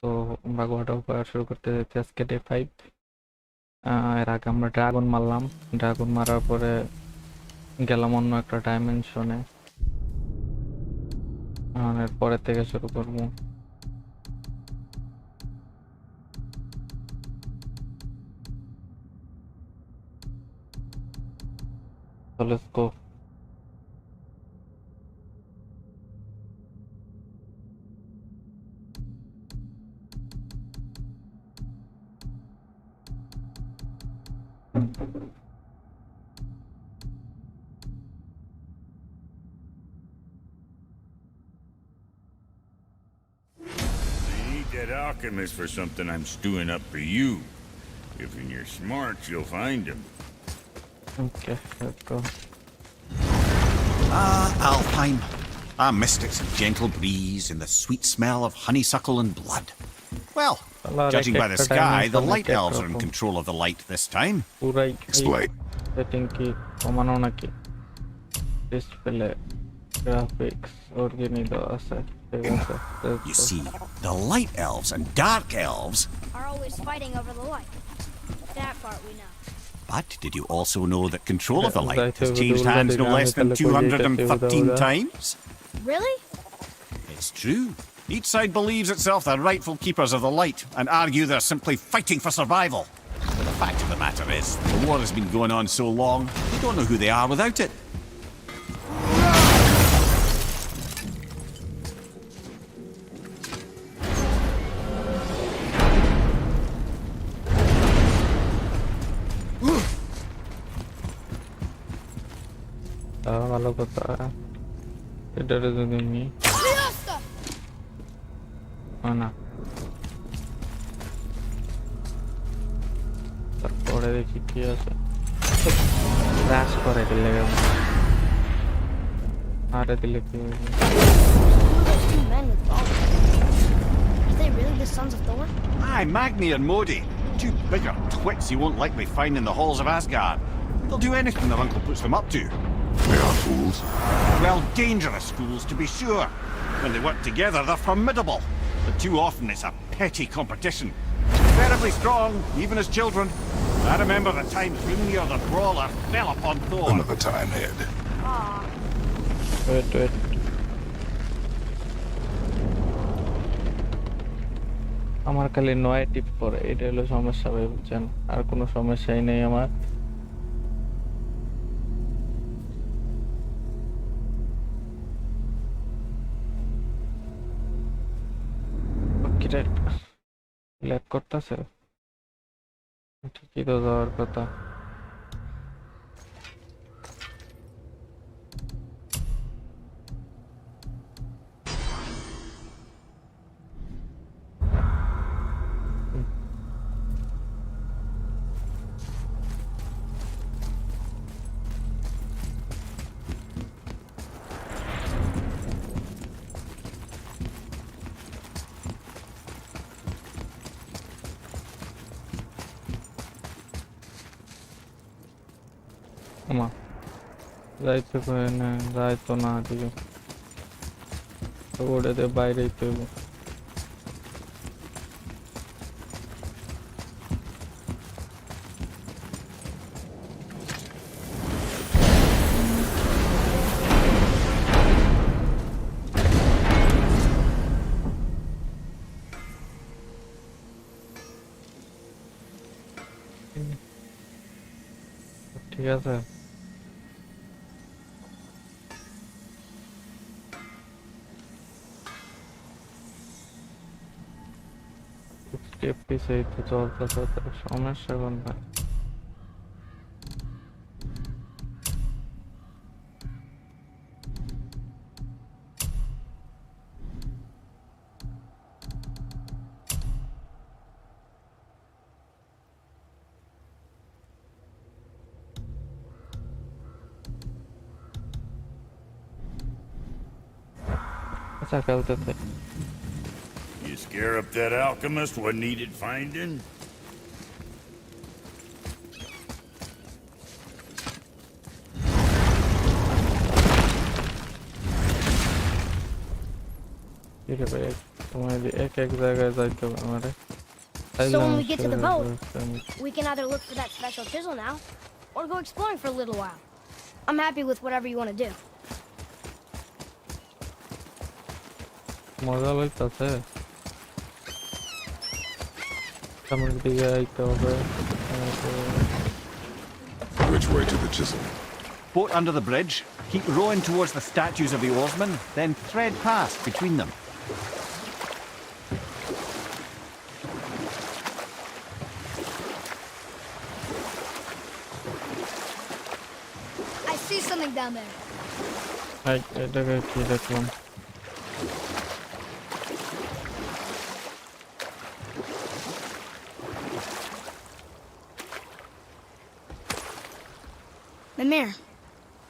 তো আমরা গোয়াটা উপহার শুরু করতে যাচ্ছি আজকে ডে 5। এর আগে আমরা ড্রাগন মারলাম, ড্রাগন মারার পরে গেলাম অন্য একটা ডাইমেনশনে। এর পরের থেকে শুরু করবো। So let's go. That alchemist for something I'm stewing up for you. If you're smart, you'll find him. Okay, let's go. Alpine. A mystic's gentle breeze and the sweet smell of honeysuckle and blood. Well, judging by the sky, the light elves are in control of the light this time. Explain. Setting key, কমানো নাকি? Display, graphics, organido আছে। You see, the light elves and dark elves are always fighting over the light. That part we know. But did you also know that control of the light has changed hands no less than 213 times? Really? It's true. Each side believes itself the rightful keepers of the light and argue they're simply fighting for survival. But the fact of the matter is, the war has been going on so long, they don't know who they are without it. ভালো কথা, এটারে যদি আমি না তারপরে দেখি কি আছে। ক্র্যাশ করে দিলে আরে দিলে কি Who are those two men with bombs? Are they really the sons of Thor? Aye, Magni and Modi. Two bigger twits you won't likely find in the halls of Asgard. They'll do anything their uncle puts them up to. They are fools. Well, dangerous fools, to be sure. When they work together, they're formidable. But too often it's a petty competition. Terribly strong, even as children. I remember the time Hrungnir the Brawler fell upon Thor. Another time, Ed. Aw. wait. আমার খালি 9 টিপ করে, এটা হলো সমস্যা ভাই, বুঝছেন? আর কোনো সমস্যাই নেই আমার। ল্যাগ করতেছে, ঠিকই তো যাওয়ার কথা। আমা যাইতে পারে না, যাইতো না দিকে তো ওটাতে বাইরেই তো ঠিক আছে। স্টেপ পিছে তো চলতেছে, সমস্যা কোনটা? আচ্ছা খেলতেছে। You scare up that alchemist, what needed finding? Get it back. তোমার এক এক জায়গায় যাইতে হবে আমারে। So when we get to the boat, we can either look for that special chisel now, or go exploring for a little while. I'm happy with whatever you want to do. মজা লাগতেছে। সামনের দিকে আইতে হবে। Which way to the chisel? Boat under the bridge. Keep rowing towards the statues of the oarsmen, then thread past between them. I see something down there. Hi এটাকে কি দেখলাম? Mimir,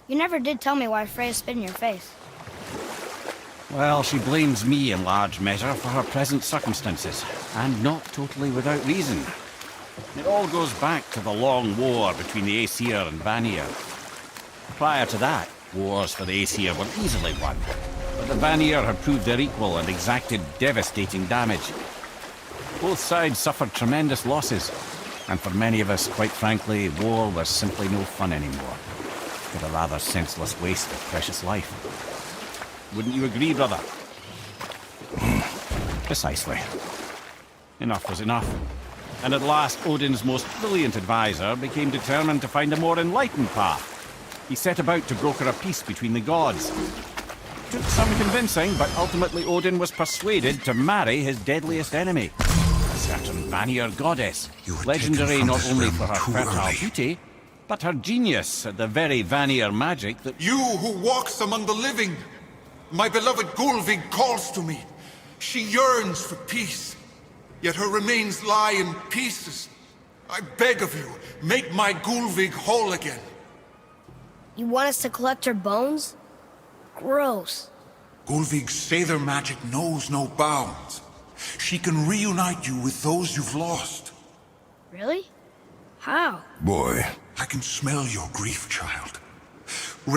you never did tell me why Freya spit in your face. Well, she blames me in large measure for her present circumstances, and not totally without reason. It all goes back to the long war between the Aesir and Vanir. Prior to that, wars for the Aesir were easily won, but the Vanir had proved their equal and exacted devastating damage. Both sides suffered tremendous losses, and for many of us, quite frankly, war was simply no fun anymore. But a rather senseless waste of precious life. Wouldn't you agree, brother? Precisely. Enough was enough. And at last, Odin's most brilliant advisor became determined to find a more enlightened path. He set about to broker a peace between the gods. Took some convincing, but ultimately Odin was persuaded to marry his deadliest enemy, a certain Vanir goddess, You were legendary taken from not this only realm for her too fertile early. beauty, but her genius at the very Vanir magic that... You who walks among the living, my beloved Gulvig calls to me. She yearns for peace, yet her remains lie in pieces. I beg of you, make my Gulvig whole again. You want us to collect her bones? Gross. Gulvig's Sather magic knows no bounds. She can reunite you with those you've lost. Really? How? Boy, I can smell your grief, child.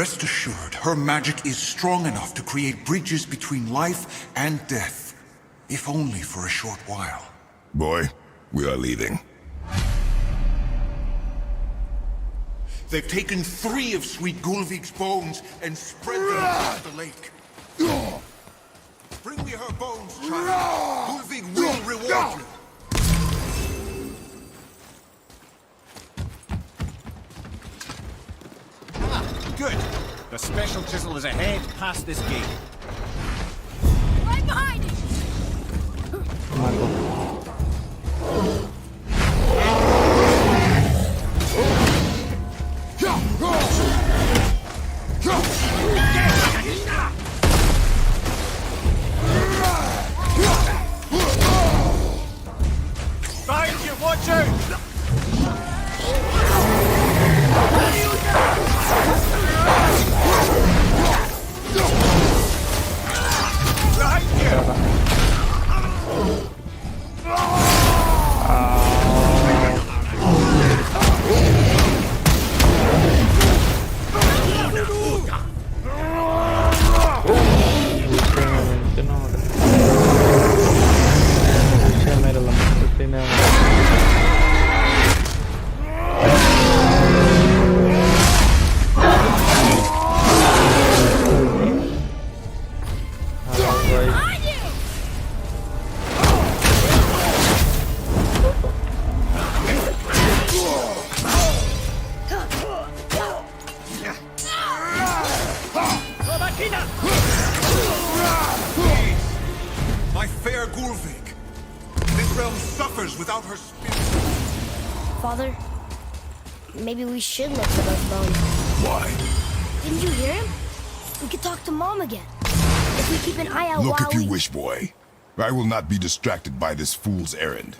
Rest assured, her magic is strong enough to create bridges between life and death, if only for a short while. boy, we are leaving. They've taken 3 of sweet Gulvig's bones and spread them across the lake. Bring me her bones, child. Gulvig will reward you. Good. The special chisel is ahead past this gate. Right behind you! Behind you, watch out! Behind you! My fair Gulvig. This realm suffers without her spirit. Father, maybe we should look for those bones. Why? Didn't you hear him? We could talk to Mom again. If we keep an eye out Look while if you we... wish, boy. I will not be distracted by this fool's errand.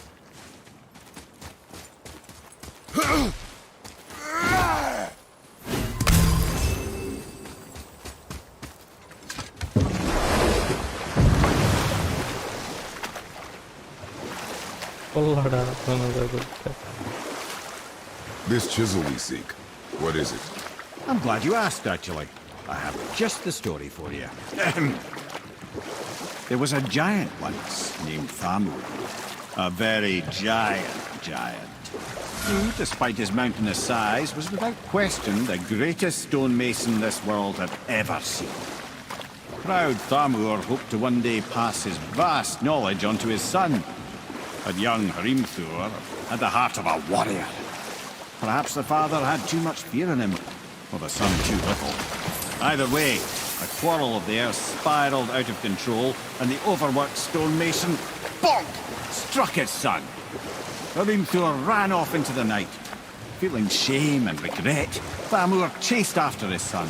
This chisel we seek, what is it? I'm glad you asked, actually. I have just the story for you. There was a giant once named Thamur. A very giant. Who, despite his mountainous size, was without question the greatest stonemason this world had ever seen. Proud Thamur hoped to one day pass his vast knowledge on to his son. But young Hrimthur had the heart of a warrior. Perhaps the father had too much fear in him, or the son too little. Either way, a quarrel of theirs spiraled out of control, and the overworked stonemason, bonk, struck his son. Hrimthur ran off into the night. Feeling shame and regret, Thamur chased after his son.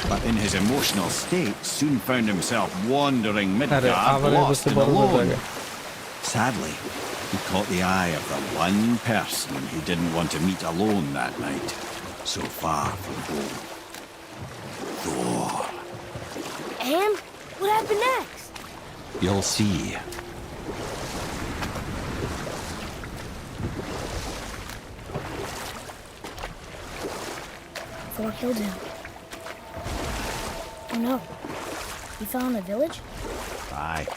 But in his emotional state, soon found himself wandering Midgard, lost and alone. Sadly, he caught the eye of the one person he didn't want to meet alone that night, so far from home. Thor. And what happened next? You'll see. Thor killed him. Oh no. He fell in a village? Aye.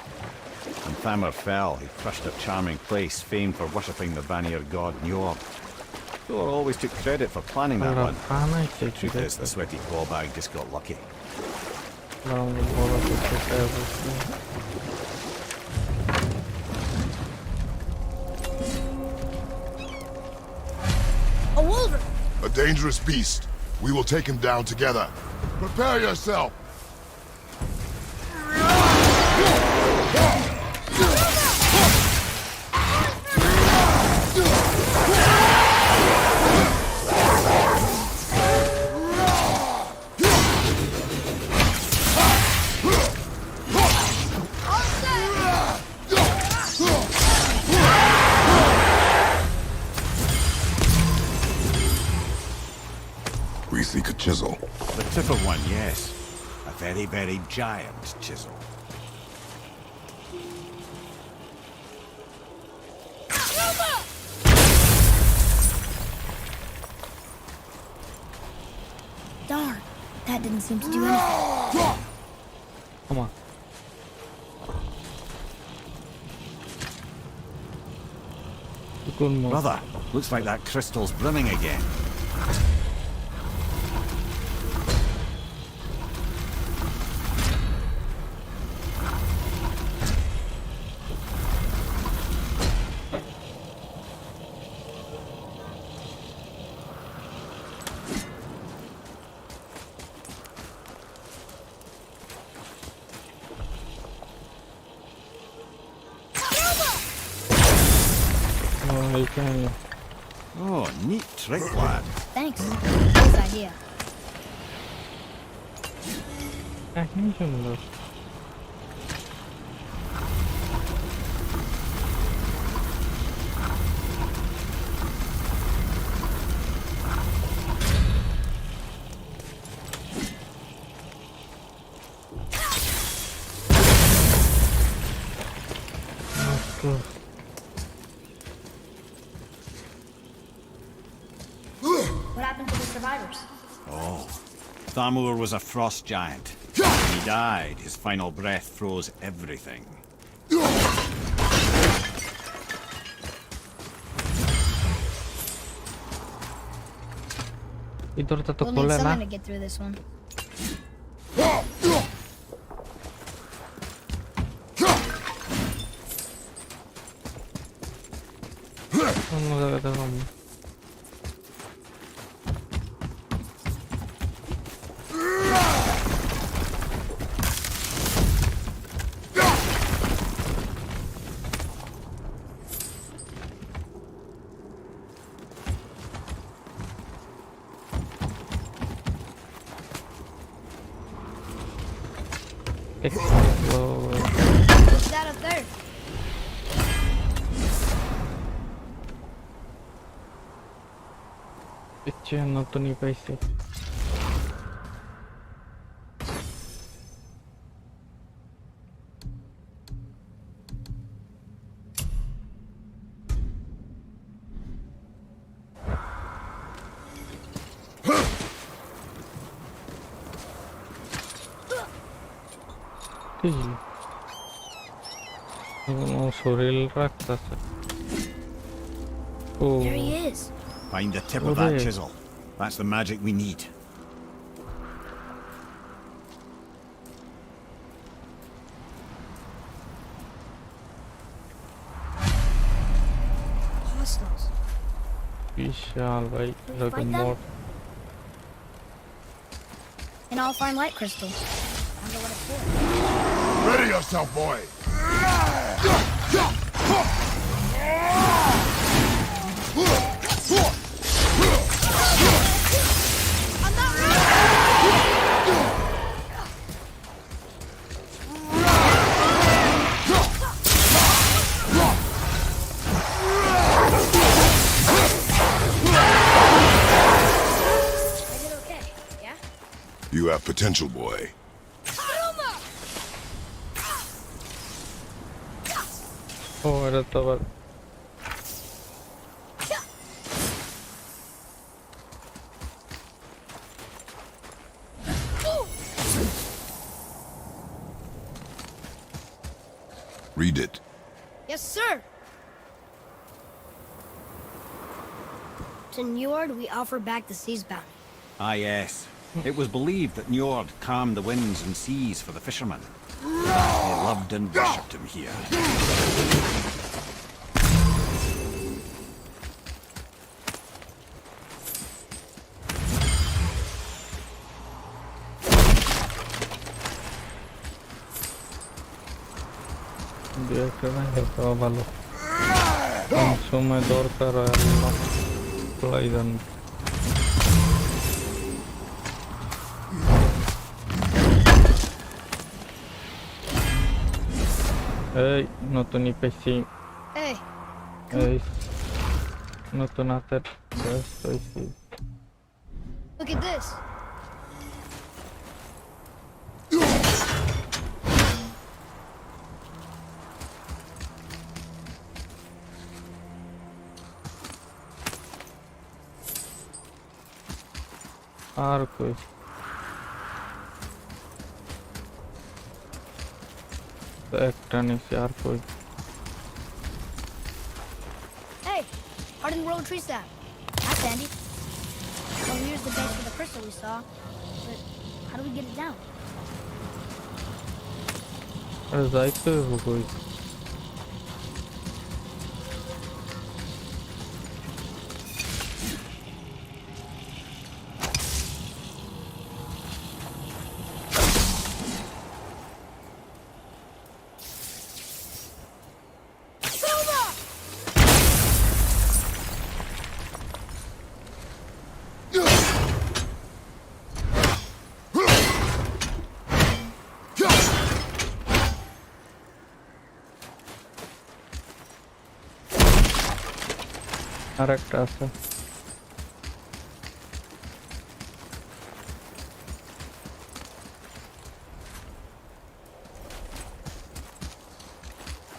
When Thamur fell, he crushed a charming place famed for worshipping the Vanir god Njord. Thor always took credit for planning that one. Truth is, the sweaty clawbag just got lucky. A wolverine! A dangerous beast. We will take him down together. Prepare yourself. We seek a chisel. The tip of one, yes. A very giant chisel. Darn, that didn't seem to do anything. Come on. Good move. Brother, looks like that crystal's brimming again. Oh, neat trick, lad. Thanks. Nice idea. What happened to the survivors? Oh, Thamur was a frost giant. When he died, his final breath froze everything. We'll need someone to get through this one. What's that up there? No to nie paisi. শরীর রাখতেছে। ও There he is. Find the tip of that Okay. chisel. That's the magic we need. Hostiles. বিশাল ভাই এরকম Fight them? Mode. An all-fine light crystal. Wonder what it's for. Ready yourself, boy. I'm not ready. I did okay, yeah? You have potential, boy. ও এটা তো আবার Read it. Yes, sir. To Njord, we offer back the sea's bounty. Ah, yes. It was believed that Njord calmed the winds and seas for the fishermen. They loved and worshipped him here. দু একটা না হতো ভালো। কোন সময় দরকার হয় আল্লাহ ভালোই জানে। এই নতুনই পেয়েছি। Hey, এই নতুন হাতের ব্যস্ত হয়েছি। look at this. আর কই একটা নিচে আর কই Hey, hardened road tree sap. That's handy. Well, here's the base for the crystal we saw. But how do we get it down? আরে যাইতে হবে কই আর একটা আছে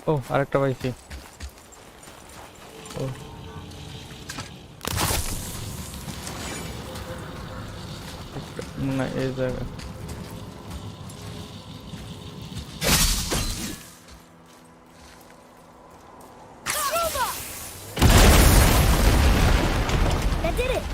ও আরেকটা পাইছি ও না এই জায়গা That did it.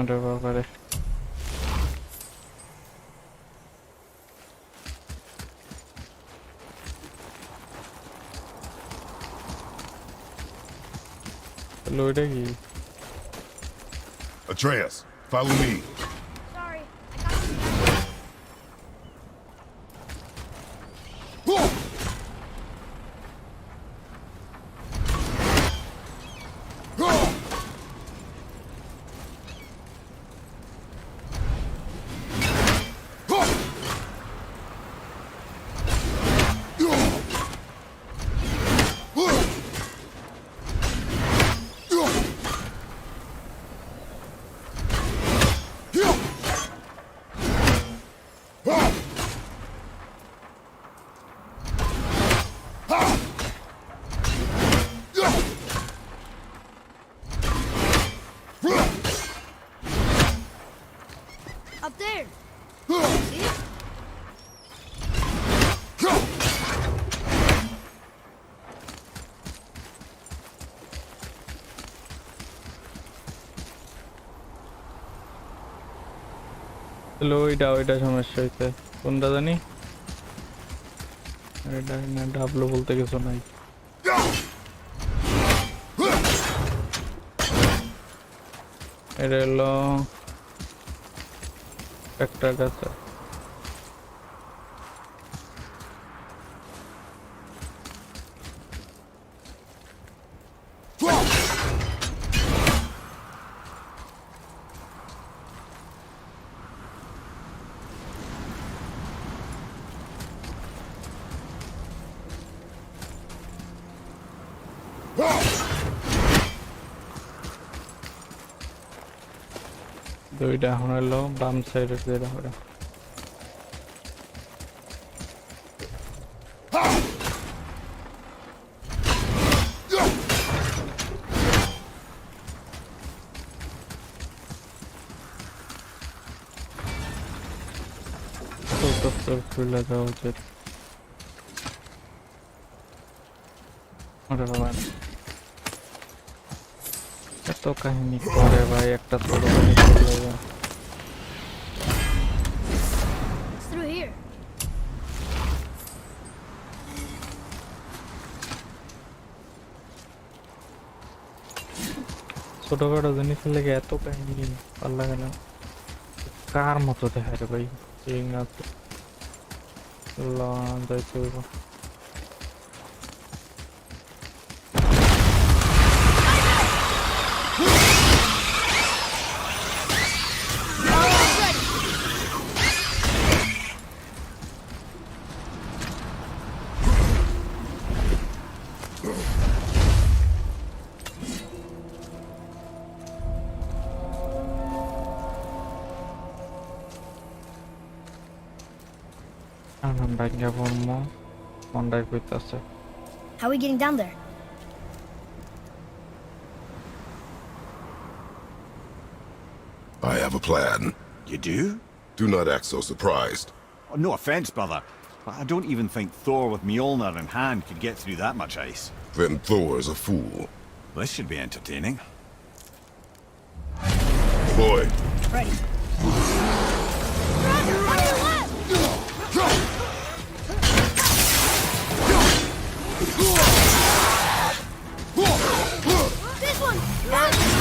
আরে বাবারে লোডে কি Atreus, follow me. Sorry, I got you. তাহলে ওইটা সমস্যা হইছে কোনটা জানি এটা না ডাবলো বলতে কিছু নাই এটা হলো একটা গাছে দুইটা এখন হলো বাম সাইডের যেটা হবে খুলে দেওয়া উচিত ওরে বাবা এত কাহিনী করে ভাই একটা ছোট কাহিনী করলে যায় It's through here. ছোটখাটো জিনিসের লেগে এত কাহিনী ভাল লাগে না কার মতো দেখায় রে ভাই ঠিক আছে যাইতে হইব ভাগ্যা বর্ম মন্ডাই কইতাছে How are we getting down there? I have a plan. You do? Do not act so surprised. Oh, no offense, brother, but I don't even think Thor with Mjolnir in hand could get through that much ice. Then Thor's a fool. This should be entertaining. Boy, Ready. Run! On your left! This one! Run!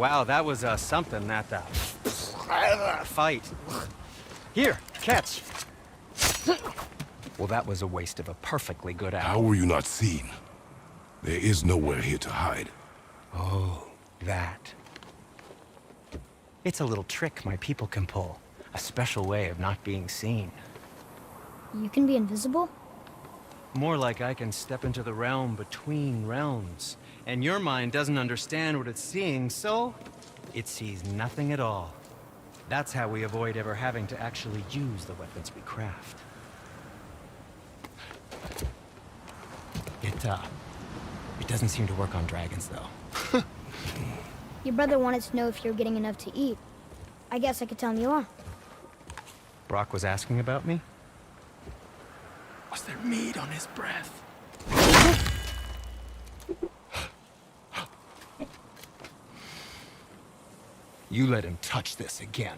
Wow, that was something, that fight. Here, catch. Well, that was a waste of a perfectly good hour. How were you not seen? There is nowhere here to hide. Oh, that. It's a little trick my people can pull. A special way of not being seen. You can be invisible? More like I can step into the realm between realms. And your mind doesn't understand what it's seeing, so it sees nothing at all. That's how we avoid ever having to actually use the weapons we craft. It doesn't seem to work on dragons, though. Your brother wanted to know if you're getting enough to eat. I guess I could tell him you are. Brock was asking about me? Was there meat on his breath? You let him touch this again.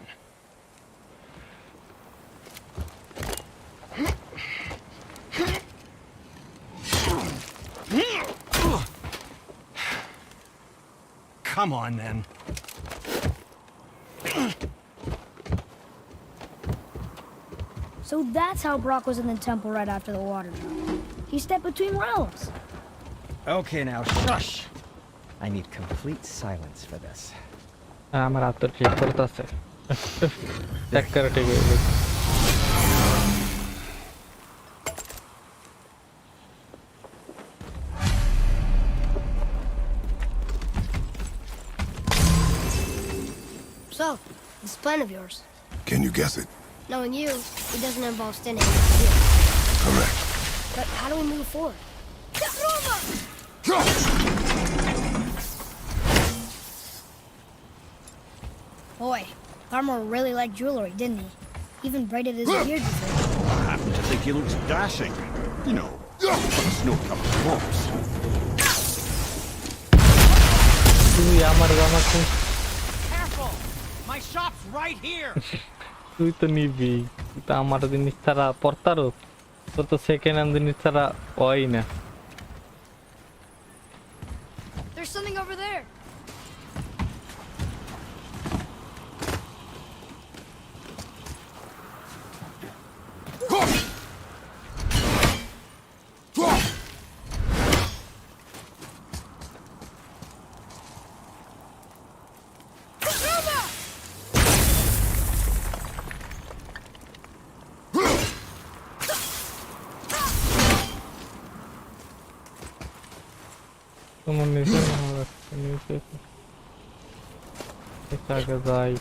Come on, then. So that's how Brock was in the temple right after the water drop. He stepped between realms. Okay, now shush. I need complete silence for this. আমার আত্মর check করতেছে check করে ঠিক হয়ে গেছে So, this plan of yours. Can you guess it? Knowing you, it doesn't involve standing. Correct. But how do we move forward? Boy, Armor really liked jewelry, didn't he? Even braided his beard before. I happen to think he looks dashing. You know, but it's no common corpse. তুই আমার জামাতে Careful! My shop's right here! তুই তো নিবি তুই তো আমার জিনিস ছাড়া পড়তারও তোর তো সেকেন্ড হ্যান্ড জিনিস ছাড়া হয় না There's something over there. তোমার নিচে নিচে এটাকে যাই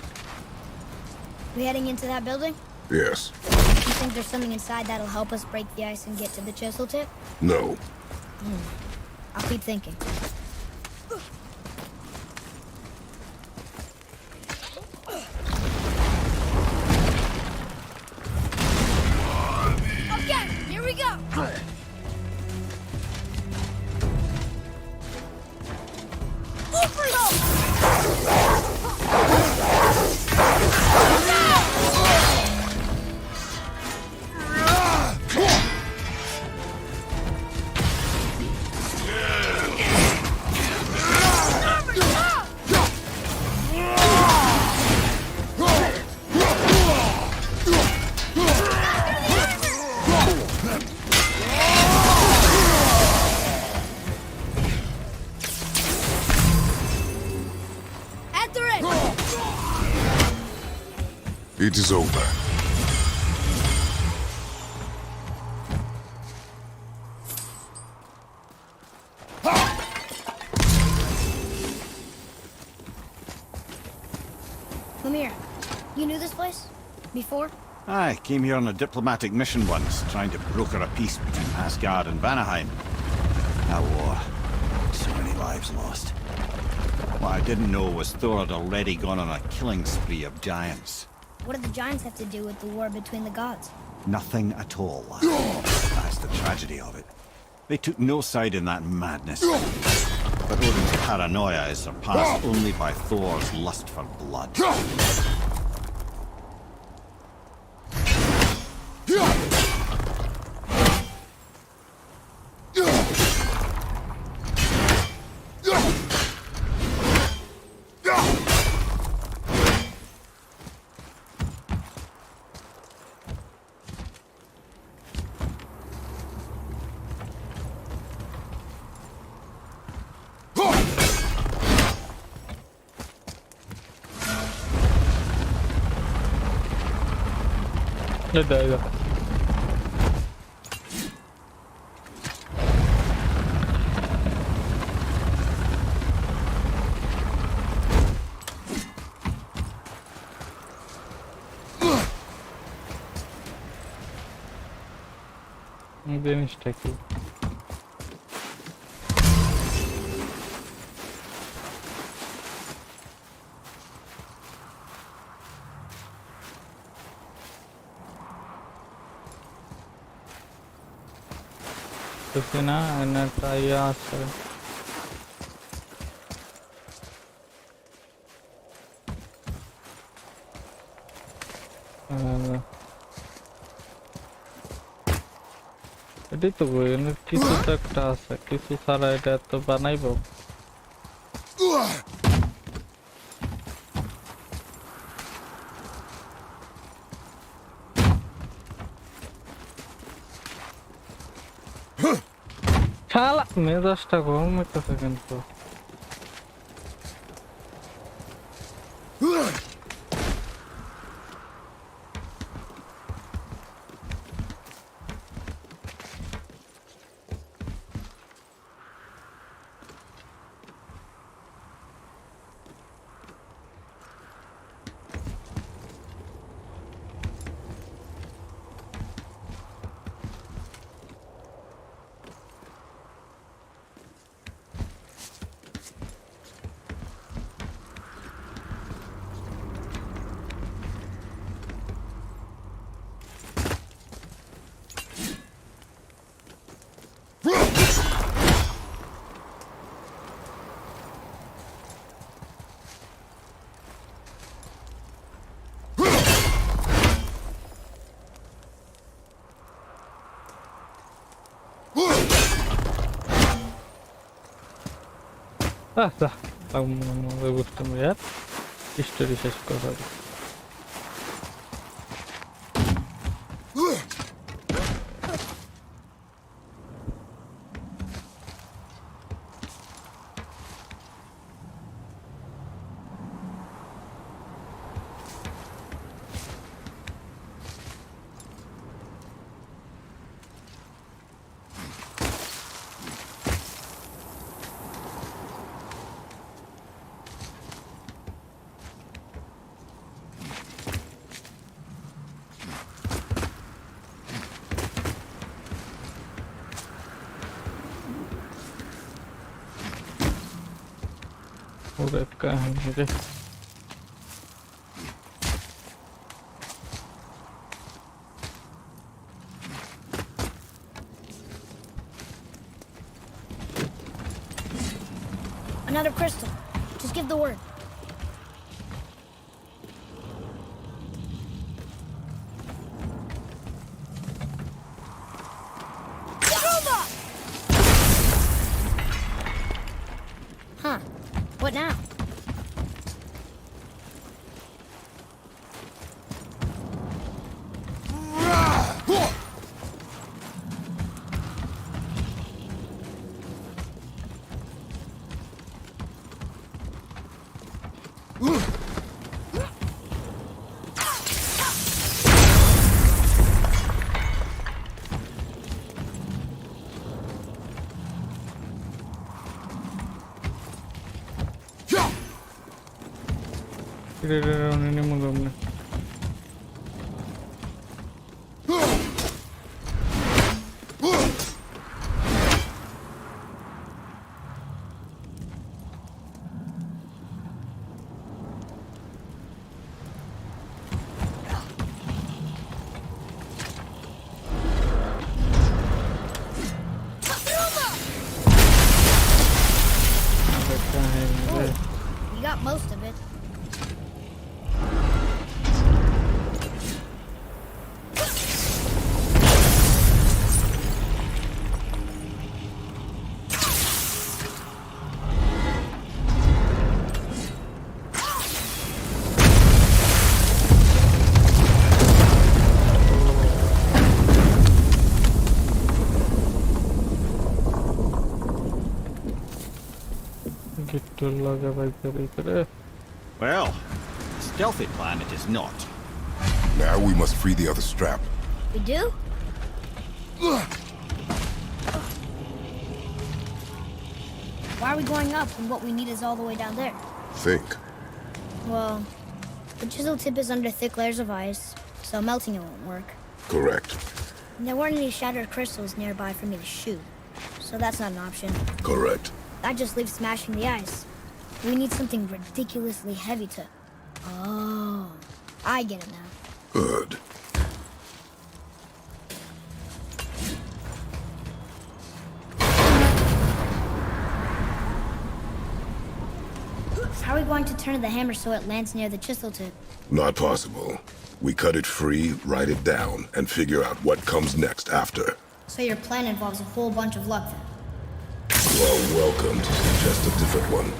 We heading into that building? Yes. You think there's something inside that'll help us break the ice and get to the chisel tip? No. I'll keep thinking. Okay, here we go. It is over. Come here. You knew this place? Before? I came here on a diplomatic mission once, trying to broker a peace between Asgard and Vanaheim. A war. So many lives lost. What I didn't know was Thor had already gone on a killing spree of giants. What did the giants have to do with the war between the gods? Nothing at all, lad. That's the tragedy of it. They took no side in that madness. But Odin's paranoia is surpassed only by Thor's lust for blood. এটা এটা জিনিসটা কি বুঝছি না এনে একটা ইয়ে আছে এটাই তো বই এনে কিছু তো একটা আছে কিছু ছাড়া এটা তো বানাইবো শালা মেজাজটা গরম হইতেছে কিন্তু আচ্ছা বুঝতে ইয়ার স্টোরি শেষ করা ওরে কাহিনী রে Another crystal. Just give the word. Huh. What now? ini mengomnya You got most of it. Well, stealthy plan it is not. Now we must free the other strap. We do? Why are we going up when what we need is all the way down there? Think. Well, the chisel tip is under thick layers of ice, so melting it won't work. Correct. And there weren't any shattered crystals nearby for me to shoot, so that's not an option. Correct. That just leaves smashing the ice. We need something ridiculously heavy to... Oh, I get it now. Good. How are we going to turn the hammer so it lands near the chisel tip? Not possible. We cut it free, write it down, and figure out what comes next after. So your plan involves a whole bunch of luck then? Well, welcome to just a different one.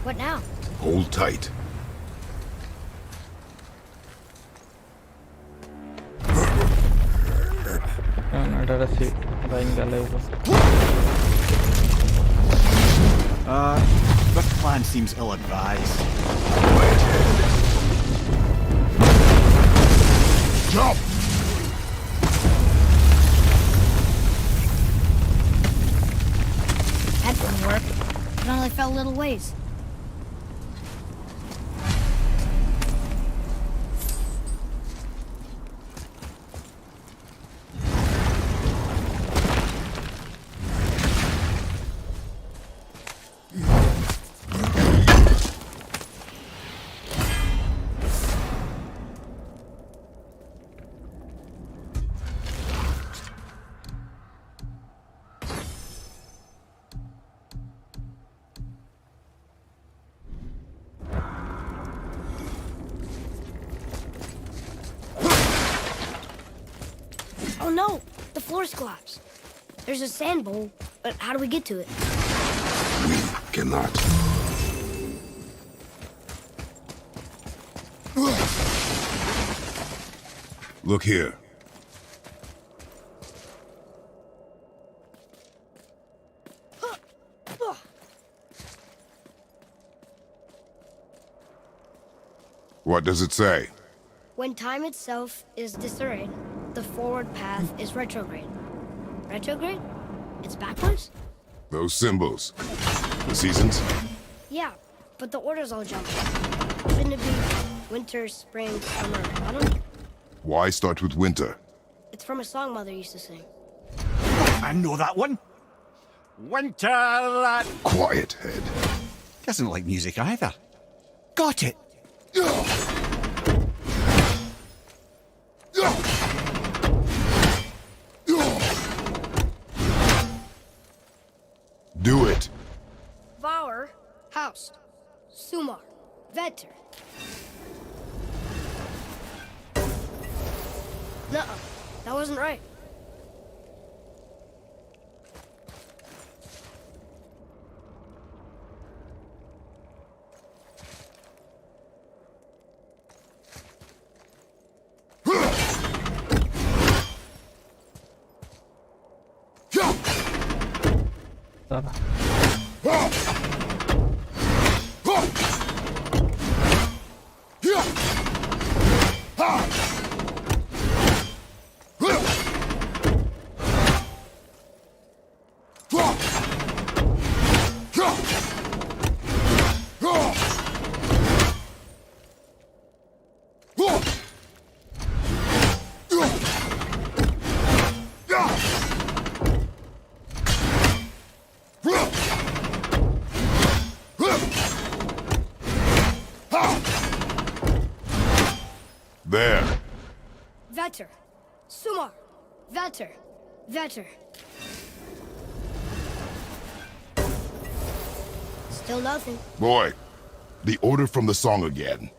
What now? Hold tight. Another seat. Bangla. This plan seems ill-advised. Jump! That didn't work. It only fell a little ways. Oh no! The floor's collapsed. There's a sand bowl, but how do we get to it? We cannot. Look here. What does it say? When time itself is disarrayed, the forward path is retrograde. Retrograde? It's backwards? Those symbols. The seasons? Yeah, but the order's all jumbled. Shouldn't it be winter, spring, summer, autumn? Why start with winter? It's from a song Mother used to sing. I know that one. Winter that Quiet, head. doesn't like music either. Got it. Do it. Vauer, Haust, Sumar, Vetter. Nuh-uh, that wasn't right. There. Vetter, Sumar, Vetter, Vetter. Still nothing. Boy, the order from the song again.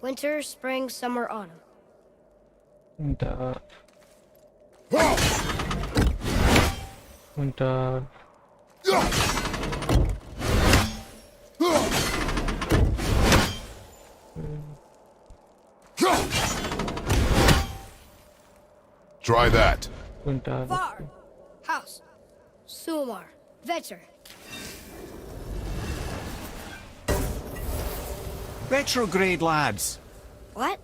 Winter, spring, summer, autumn. Winter. Winter. Try that. Winter. Var. House. Sumar. Vetter. Retrograde, lads. What?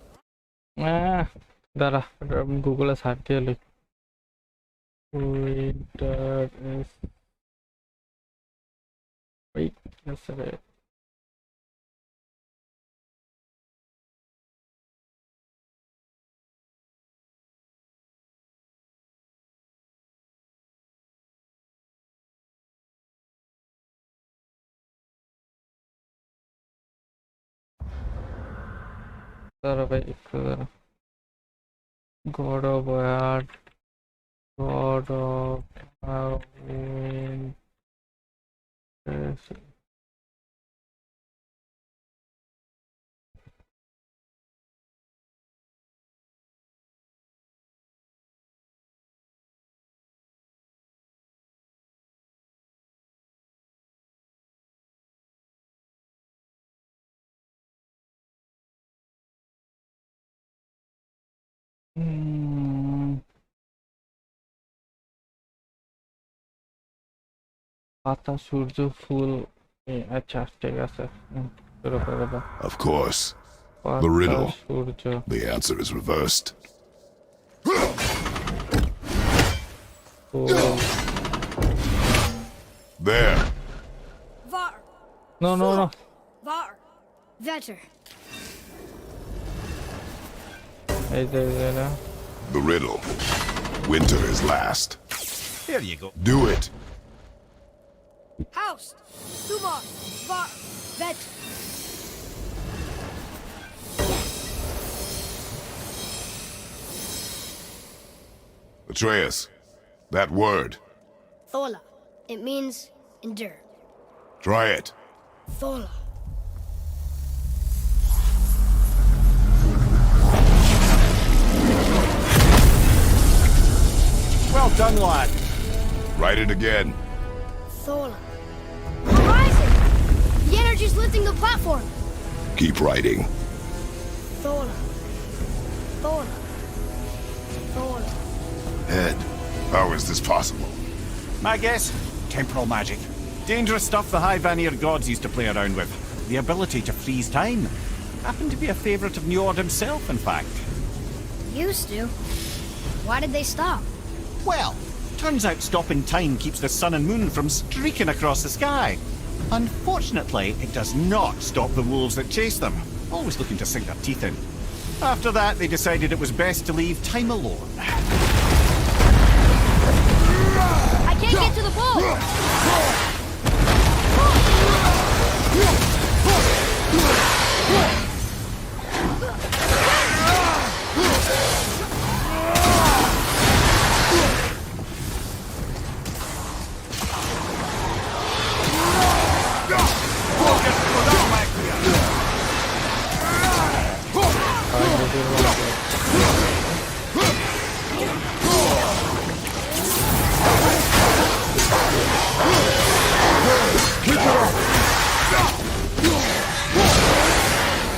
দাঁড়া গুগলে search দিয়ে লিখ winter is wait আসলে দাঁড়া ভাই একটু দাঁড়া God of War, God of Wind. পাতা সূর্য ফুল আচ্ছা ঠিক আছে শুরু করে দাও Of course. The পাতা riddle. Surya The answer is reversed. Full There. Var. no no no Var. Vetter. এই যে না The riddle. Winter is last. There you go. Do it. House. Sumar. Var. Vetter. Atreus. That word. Thola. It means endure. Try it. Thola. Well done, lad. Write it again. Thola. Horizon! The energy's lifting the platform. Keep writing. Thola. Thola. Thola. Ed, how is this possible? My guess? Temporal magic. Dangerous stuff the High Vanir gods used to play around with. The ability to freeze time. Happened to be a favourite of Njord himself, in fact. Used to. Why did they stop? Well, turns out stopping time keeps the sun and moon from streaking across the sky. Unfortunately, it does not stop the wolves that chase them, always looking to sink their teeth in. After that, they decided it was best to leave time alone. I can't get to the boat!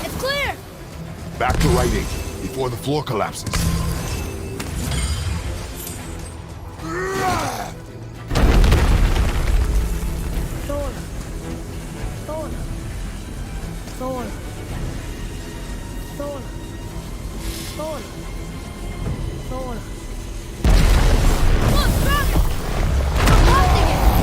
It's clear! Back to writing before the floor collapses. Thola. Thola. Thola. Thola. Thola. Thola. Look, drop it! I'm blasting it!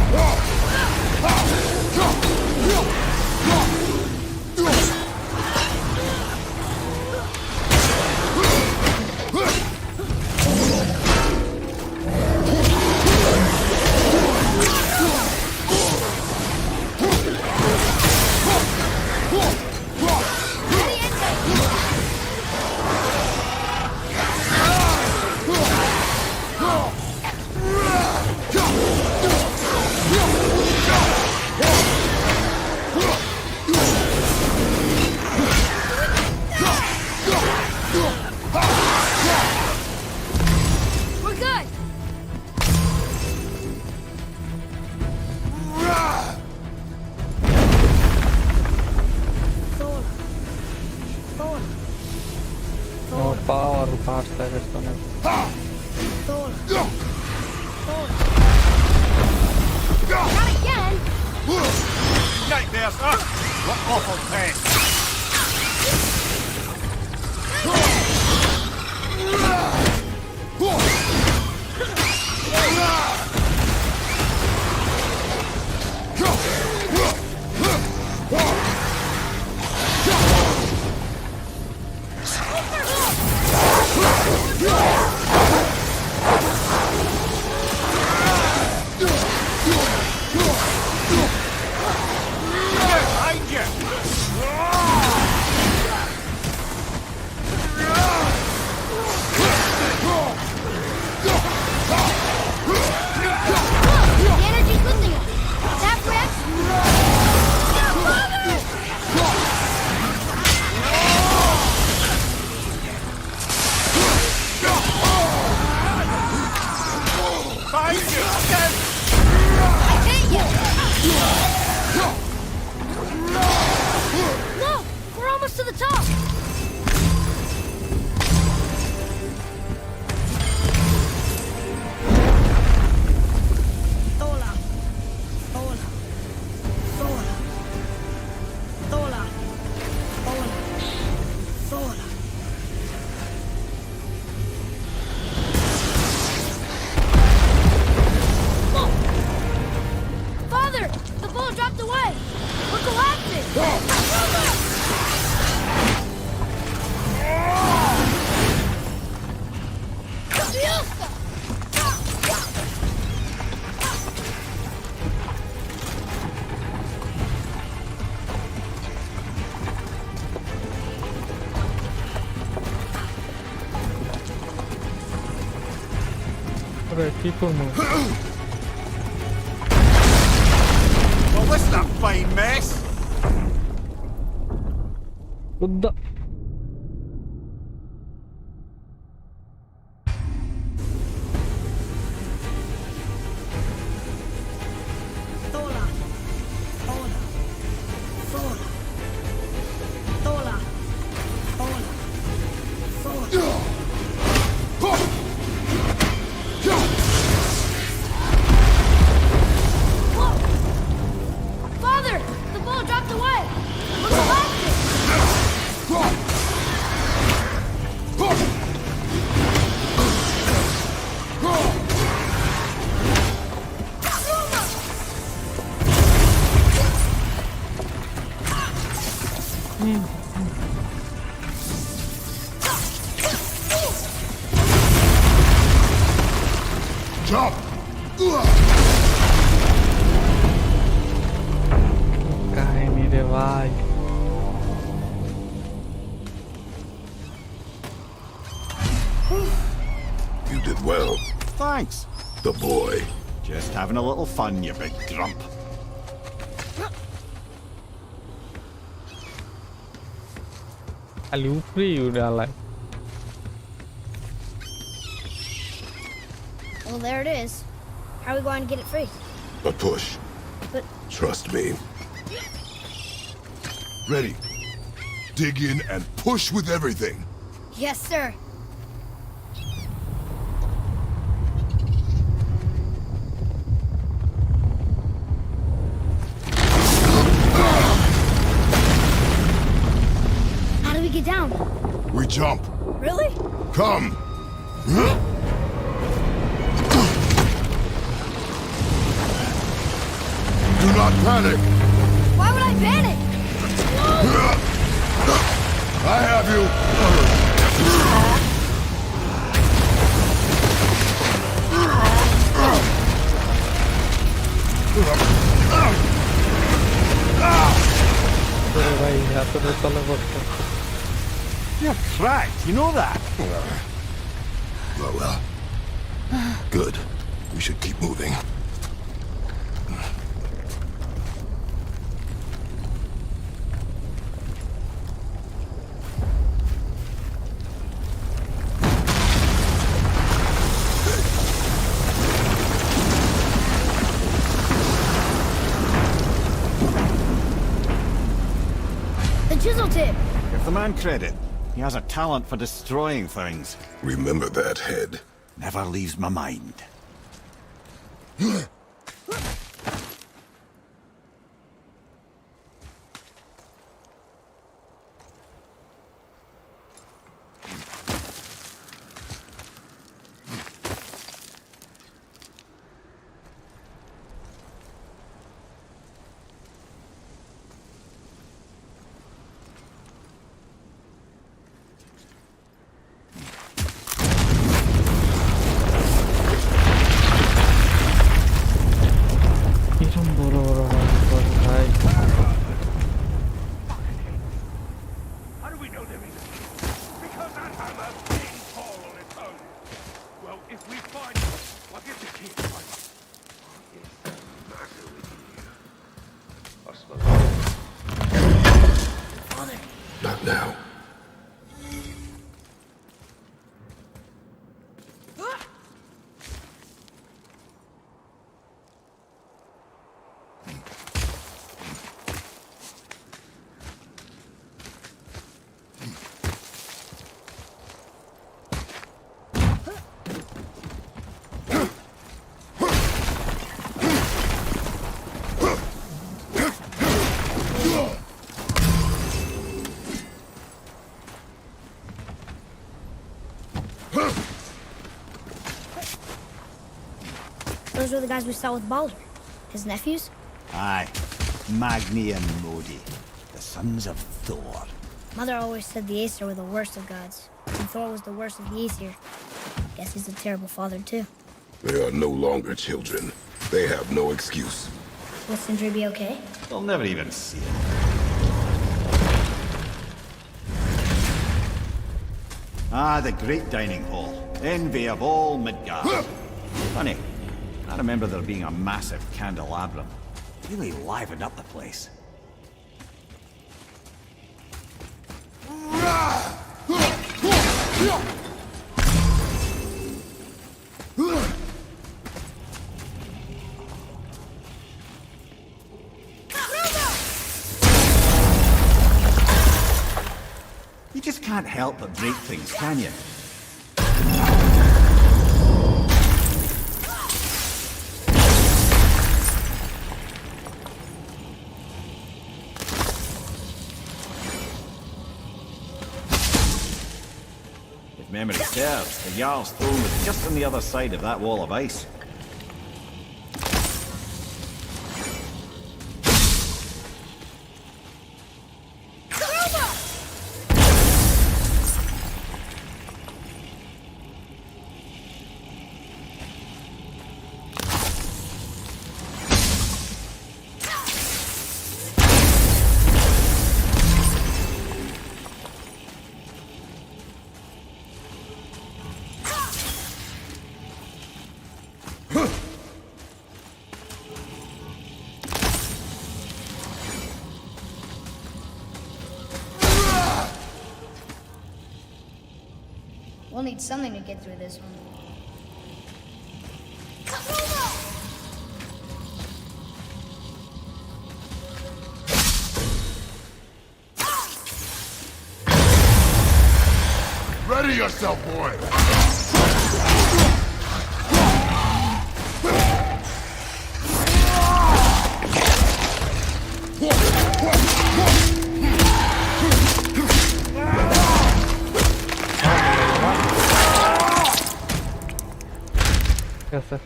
We're good! Thola. Thola. no power parts like this one players. What awful pain. Behind you! The energy's lifting us. That Rex? Behind you! I hit you! Look! We're almost to the top! Hola. Hola. Hola. Hola. Hola. Hola. Whoa! Father! The ball dropped away! We're collapsing! Fiesta! Alright, people move. Well, this is a fine mess. What the? Hola. Hola. Hola. Hola. Hola. Hola. Whoa! Father! The ball dropped away! We're collapsing! Jump! Kahe nahi re bhai. You did well. Thanks. The boy. Just having a little fun, you big grump. Ali upri udah lah. Well, there it is. How are we going to get it free? A push. But Trust me. Ready. Dig in and push with everything. yes, sir. How do we get down? We jump. Really? Come. Do not panic. Why would I panic? I have you. अरे भाई यहाँ तो मैं चला पड़ता. You're cracked, you know that? Well. Good. We should keep moving. The chisel tip. Give the man credit. He has a talent for destroying things. Remember that, head. Never leaves my mind. were the guys we saw with Baldur. His nephews? Aye. Magni and Modi. The sons of Thor. Mother always said the Aesir were the worst of gods, and Thor was the worst of the Aesir. Guess he's a terrible father, too. They are no longer children. They have no excuse. Will Sindri be okay? They'll never even see it. Ah, the great dining hall. Envy of all Midgard. Funny, I remember there being a massive candelabrum. Really livened up the place. You just can't help but break things, can you? If memory serves, the Jarl's throne was just on the other side of that wall of ice. We'll need something to get through this one. Ready yourself, boy! कैसे